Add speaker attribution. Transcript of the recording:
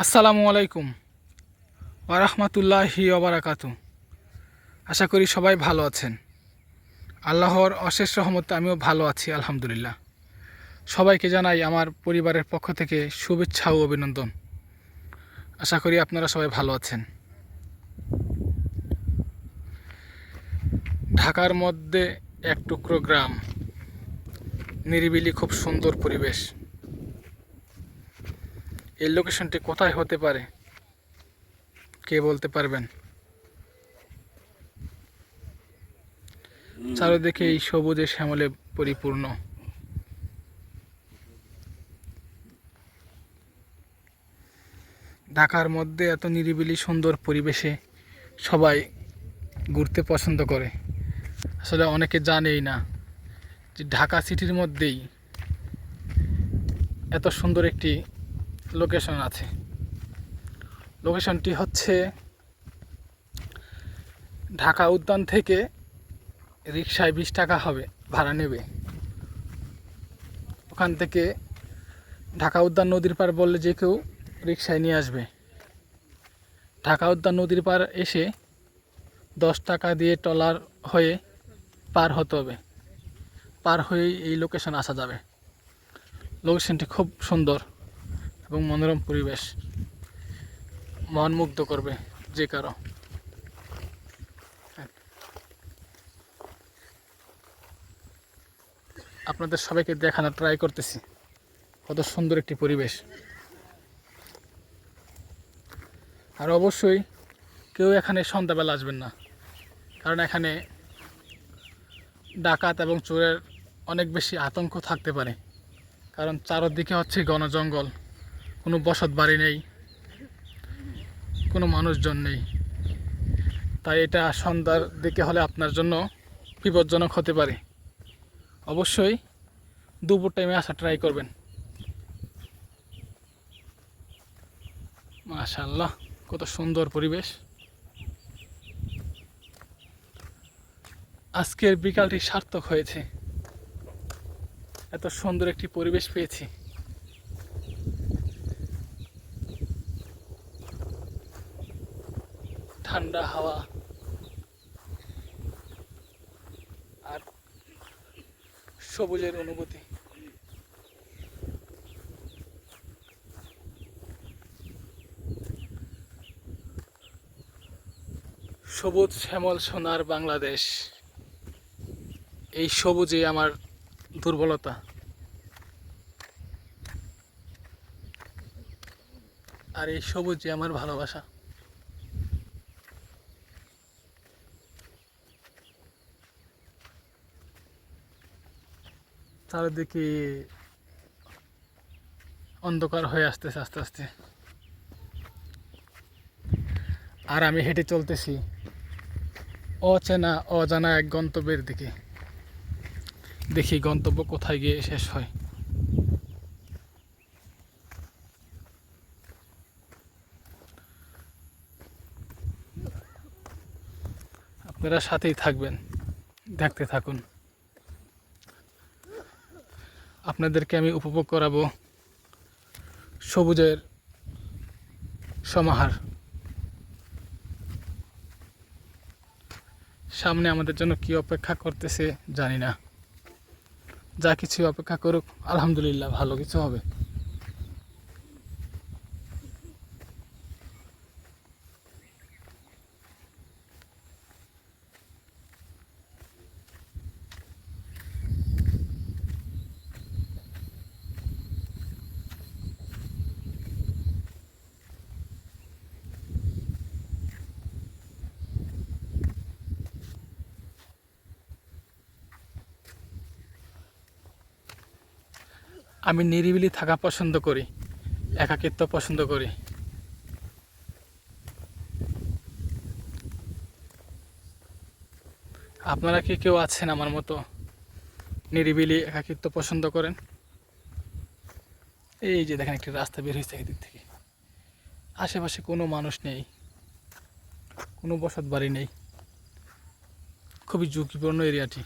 Speaker 1: আসসালামু আলাইকুম ওয়া রাহমাতুল্লাহি ওয়া বারাকাতুহু। আশা করি সবাই ভালো আছেন। আল্লাহর অশেষ রহমতে আমিও ভালো আছি আলহামদুলিল্লাহ। সবাইকে জানাই আমার পরিবারের পক্ষ থেকে শুভেচ্ছা ও অভিনন্দন। আশা করি আপনারা সবাই ভালো আছেন। ঢাকার মধ্যে এক টুকরো গ্রাম, নিরিবিলি, খুব সুন্দর পরিবেশ। এই লোকেশনটি কোথায় হতে পারে কে বলতে পারবেন? চারিদিকে এই সবুজে শ্যামলে পরিপূর্ণ। ঢাকার মধ্যে এত নিরিবিলি সুন্দর পরিবেশে সবাই ঘুরতে পছন্দ করে। আসলে অনেকে জানেই না যে ঢাকা সিটির মধ্যেই এত সুন্দর একটি লোকেশন আছে। লোকেশনটি হচ্ছে ঢাকা উদ্যান থেকে রিকশায় 20 টাকা হবে ভাড়া নেবে। ওখান থেকে ঢাকা উদ্যান নদীর পার বললে যে কেউ রিকশায় নিয়ে আসবে। ঢাকা উদ্যান নদীর পার এসে 10 টাকা দিয়ে ট্রলার হয়ে পার হতে হবে। পার হয়েই এই লোকেশন আসা যাবে। লোকেশনটি খুব সুন্দর এবং মনোরম পরিবেশ, মন মুগ্ধ করবে যে কারো। আপনাদের সবাইকে দেখানোর ট্রাই করতেছি কত সুন্দর একটি পরিবেশ। আর অবশ্যই কেউ এখানে সন্ধ্যাবেলা আসবেন না, কারণ এখানে ডাকাত এবং চোরের অনেক বেশি আতঙ্ক থাকতে পারে। কারণ চারদিকে হচ্ছে ঘন জঙ্গল, কোনো বসত বাড়ি নেই, কোনো মানুষজন নেই। তাই এটা সন্ধ্যার দিকে হলে আপনার জন্য বিপজ্জনক হতে পারে। অবশ্যই দুপুর টাইমে আসা ট্রাই করবেন। মাশাআল্লাহ, কত সুন্দর পরিবেশ। আজকের বিকালটি সার্থক হয়েছে, এত সুন্দর একটি পরিবেশ পেয়েছি। ঠান্ডা হাওয়া আর সবুজের অনুভূতি। সবুজ শ্যামল সোনার বাংলাদেশ, এই সবুজে আমার দুর্বলতা। আর এই সবুজে আমার ভালোবাসা। চারিদিকে অন্ধকার হয়ে আসতেছে আস্তে আস্তে। আর আমি হেঁটে চলতেছি অচেনা অজানা এক গন্তব্যের দিকে। দেখি গন্তব্য কোথায় গিয়ে শেষ হয়। আপনারা সাথেই থাকবেন, দেখতে থাকুন। আপনাদেরকে আমি উপভোগ করাবো সবুজের সমাহার। সামনে আমাদের জন্য কি অপেক্ষা করতেছে জানি না। যা কিছু অপেক্ষা করুক, আলহামদুলিল্লাহ ভালো কিছু হবে। আমি নিরিবিলি থাকা পছন্দ করি, একাকিত্ব পছন্দ করি। আপনারা কি কেউ আছেন আমার মতো নিরিবিলি একাকিত্ব পছন্দ করেন? এই যে দেখেন একটি রাস্তা বের হয়েছে এদিক থেকে। আশেপাশে কোনো মানুষ নেই, কোনো বসত বাড়ি নেই। খুবই ঝুঁকিপূর্ণ এরিয়াটি।